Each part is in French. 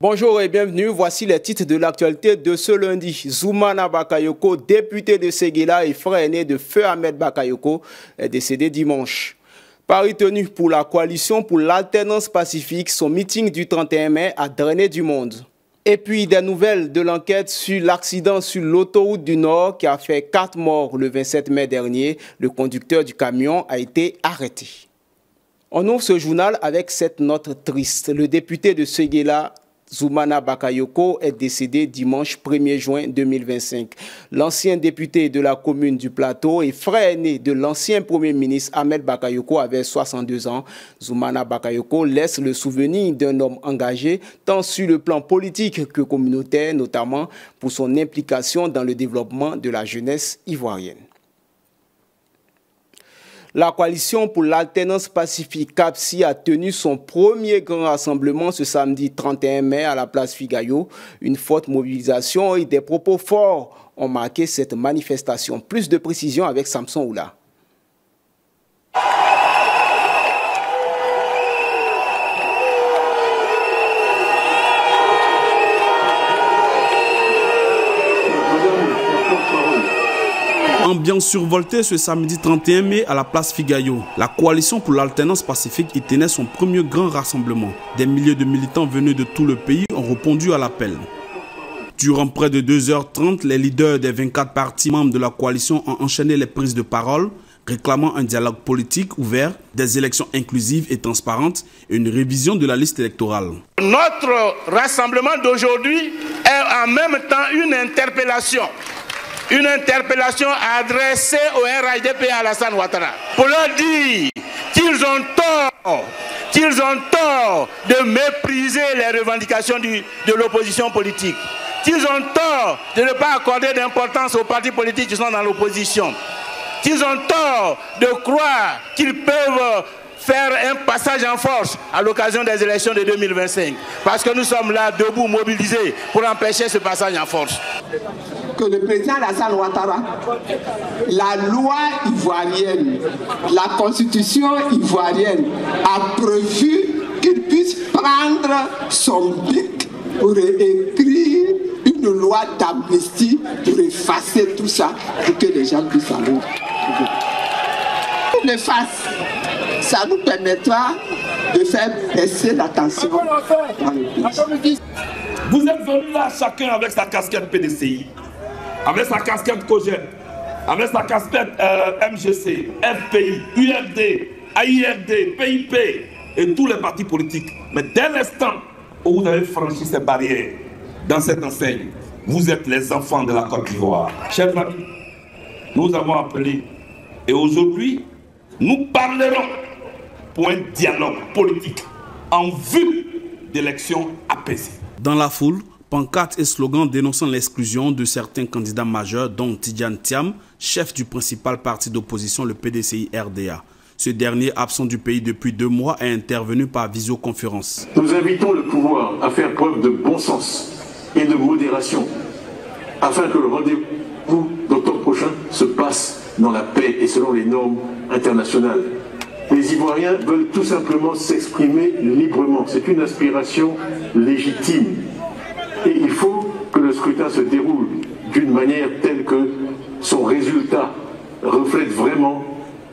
Bonjour et bienvenue, voici les titres de l'actualité de ce lundi. Zoumana Bakayoko, député de Séguéla et frère aîné de Feu Ahmed Bakayoko, est décédé dimanche. Paris tenu pour la coalition pour l'alternance pacifique, son meeting du 31 mai a drainé du monde. Et puis des nouvelles de l'enquête sur l'accident sur l'autoroute du Nord qui a fait 4 morts le 27 mai dernier. Le conducteur du camion a été arrêté. On ouvre ce journal avec cette note triste. Le député de Séguéla, Zoumana Bakayoko, est décédé dimanche 1er juin 2025. L'ancien député de la commune du Plateau et frère aîné de l'ancien premier ministre Ahmed Bakayoko avait 62 ans. Zoumana Bakayoko laisse le souvenir d'un homme engagé tant sur le plan politique que communautaire, notamment pour son implication dans le développement de la jeunesse ivoirienne. La coalition pour l'alternance pacifique CAPSI a tenu son premier grand rassemblement ce samedi 31 mai à la place Figayo. Une forte mobilisation et des propos forts ont marqué cette manifestation. Plus de précisions avec Samson Oula. Ambiance survoltée ce samedi 31 mai à la place Figayo. La coalition pour l'alternance pacifique y tenait son premier grand rassemblement. Des milliers de militants venus de tout le pays ont répondu à l'appel. Durant près de 2h30, les leaders des 24 partis membres de la coalition ont enchaîné les prises de parole, réclamant un dialogue politique ouvert, des élections inclusives et transparentes et une révision de la liste électorale. Notre rassemblement d'aujourd'hui est en même temps une interpellation. Une interpellation adressée au RHDP Alassane Ouattara pour leur dire qu'ils ont tort de mépriser les revendications de l'opposition politique, qu'ils ont tort de ne pas accorder d'importance aux partis politiques qui sont dans l'opposition, qu'ils ont tort de croire qu'ils peuvent faire un passage en force à l'occasion des élections de 2025. Parce que nous sommes là, debout, mobilisés pour empêcher ce passage en force. Que le président Alassane Ouattara, la loi ivoirienne, la constitution ivoirienne a prévu qu'il puisse prendre son bic pour écrire une loi d'amnistie pour effacer tout ça, pour que les gens puissent aller. Pour le fasse, ça nous permettra de faire baisser la tension dans le pays. Vous êtes venus là chacun avec sa casquette PDCI, avec sa casquette COGEP, avec sa casquette MGC, FPI, UFD, AIRD, PIP et tous les partis politiques. Mais dès l'instant où vous avez franchi ces barrières dans cette enseigne, vous êtes les enfants de la Côte d'Ivoire. Chers amis, nous avons appelé et aujourd'hui, nous parlerons pour un dialogue politique en vue d'élections apaisées. Dans la foule, pancartes et slogans dénonçant l'exclusion de certains candidats majeurs, dont Tidjane Thiam, chef du principal parti d'opposition, le PDCI-RDA. Ce dernier, absent du pays depuis 2 mois, est intervenu par visioconférence. Nous invitons le pouvoir à faire preuve de bon sens et de modération, afin que le rendez-vous d'octobre prochain se passe dans la paix et selon les normes internationales. Les Ivoiriens veulent tout simplement s'exprimer librement. C'est une aspiration légitime. Et il faut que le scrutin se déroule d'une manière telle que son résultat reflète vraiment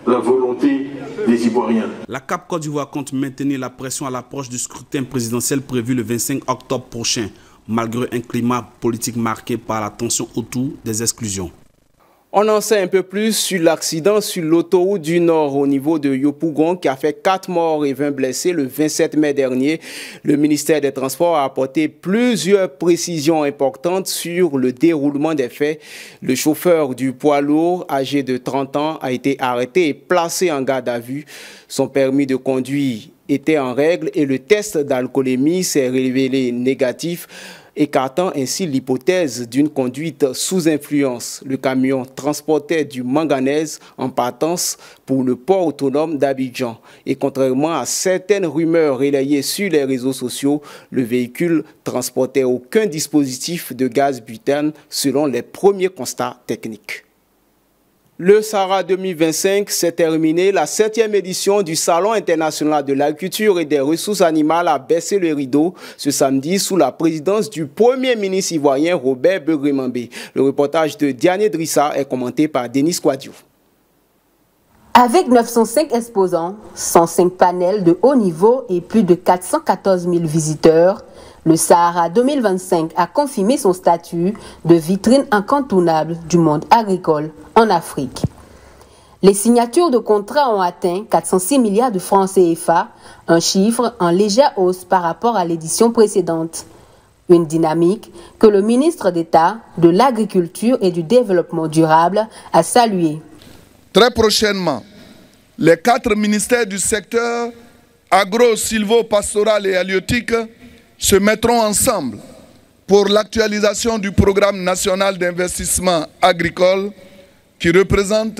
la volonté des Ivoiriens. La CAP Côte d'Ivoire compte maintenir la pression à l'approche du scrutin présidentiel prévu le 25 octobre prochain, malgré un climat politique marqué par la tension autour des exclusions. On en sait un peu plus sur l'accident sur l'autoroute du Nord au niveau de Yopougon qui a fait 4 morts et 20 blessés le 27 mai dernier. Le ministère des Transports a apporté plusieurs précisions importantes sur le déroulement des faits. Le chauffeur du poids lourd, âgé de 30 ans, a été arrêté et placé en garde à vue. Son permis de conduire était en règle et le test d'alcoolémie s'est révélé négatif, écartant ainsi l'hypothèse d'une conduite sous influence. Le camion transportait du manganèse en partance pour le port autonome d'Abidjan. Et contrairement à certaines rumeurs relayées sur les réseaux sociaux, le véhicule transportait aucun dispositif de gaz butane selon les premiers constats techniques. Le Sahara 2025 s'est terminé. La 7e édition du Salon international de l'agriculture et des ressources animales a baissé le rideau ce samedi sous la présidence du Premier ministre ivoirien Robert Begré-Mambé. Le reportage de Diane Drissa est commenté par Denis Quadio. Avec 905 exposants, 105 panels de haut niveau et plus de 414 000 visiteurs, le Sahara 2025 a confirmé son statut de vitrine incontournable du monde agricole en Afrique. Les signatures de contrats ont atteint 406 milliards de francs CFA, un chiffre en légère hausse par rapport à l'édition précédente. Une dynamique que le ministre d'État de l'Agriculture et du Développement durable a saluée. Très prochainement, les 4 ministères du secteur agro, sylvo, pastoral et halieutique se mettront ensemble pour l'actualisation du programme national d'investissement agricole qui représente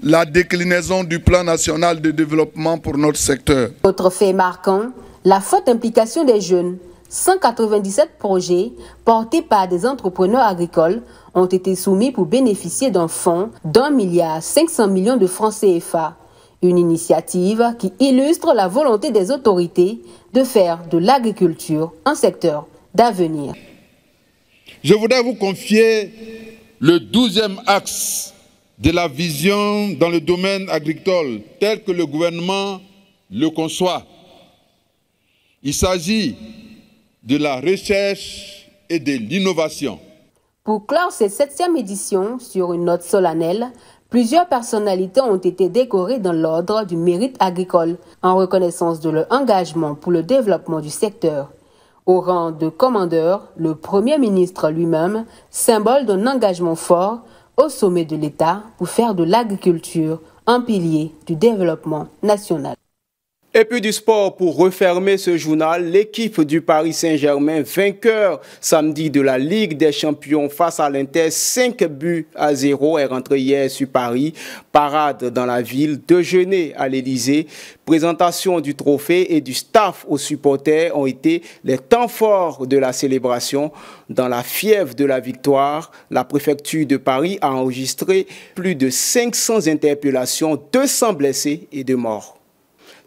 la déclinaison du plan national de développement pour notre secteur. Autre fait marquant, la forte implication des jeunes. 197 projets portés par des entrepreneurs agricoles ont été soumis pour bénéficier d'un fonds d'1,5 milliard de francs CFA. Une initiative qui illustre la volonté des autorités de faire de l'agriculture un secteur d'avenir. Je voudrais vous confier le 12e axe de la vision dans le domaine agricole tel que le gouvernement le conçoit. Il s'agit de la recherche et de l'innovation. Pour clore cette 7e édition sur une note solennelle, plusieurs personnalités ont été décorées dans l'ordre du mérite agricole en reconnaissance de leur engagement pour le développement du secteur. Au rang de commandeur, le Premier ministre lui-même, symbole d'un engagement fort au sommet de l'État pour faire de l'agriculture un pilier du développement national. Et puis du sport pour refermer ce journal, l'équipe du Paris Saint-Germain, vainqueur samedi de la Ligue des Champions face à l'Inter, 5-0, est rentrée hier sur Paris. Parade dans la ville, déjeuner à l'Élysée, présentation du trophée et du staff aux supporters ont été les temps forts de la célébration. Dans la fièvre de la victoire, la préfecture de Paris a enregistré plus de 500 interpellations, 200 blessés et 2 morts.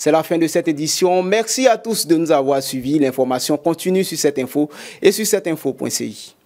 C'est la fin de cette édition. Merci à tous de nous avoir suivis. L'information continue sur cette info et sur cetteinfo.ci.